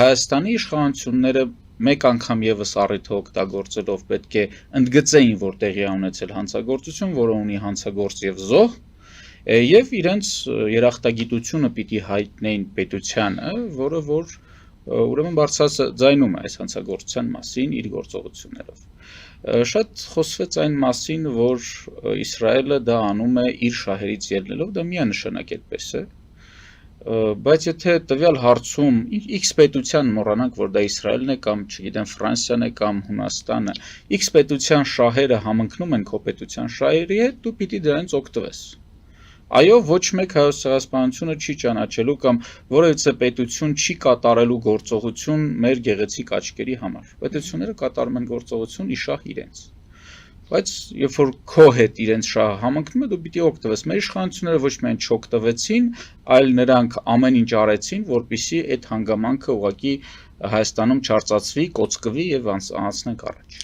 Հայաստանի իշխանությունները մեկ անգամ եւս առիթը օգտագործելով պետք է ընդգծեին, որ տեղի է ունեցել հանցագործություն, որը ունի հանցագործ եւ զոհ, եւ իրենց երախտագիտությունը պիտի հայտնեին պետությանը, որը որ ուրեմն բարձրացնում է այս հանցագործության մասին իր գործողություններով։ Շատ խոսվեց այն մասին, որ Իսրայելը դա անում է իր շահերից ելնելով, դա միանշանակ այդպես է, բայց եթե տվյալ հարցում X պետության մոռանանք, որ դա Իսրայելն է կամ, չգիտեմ, Ֆրանսիան է կամ Հունաստանը, X պետության շահերը համընկնում են քո պետության շահերի հետ, դու պիտի դրանից օգտվես։ Այո, ոչ մեկ հայոց ցեղասպանությունը չի ճանաչելու կամ որևէ պետություն չի կատարելու գործողություն մեր գեղեցիկ աչքերի համար։ Պետությունները կատարում են գործողություն իշահ իրենց։ Բայց երբ որ քո հետ իրենց շահը համընկնում է, դու պիտի օգտվես։ Մեր իշխանությունները ոչ միայն չօգտվեցին, այլ նրանք ամեն ինչ արեցին, որպեսզի այդ հանգամանքը ուղղակի Հայաստանում չարծացվի, կոծկվի եւ անցնենք առաջ։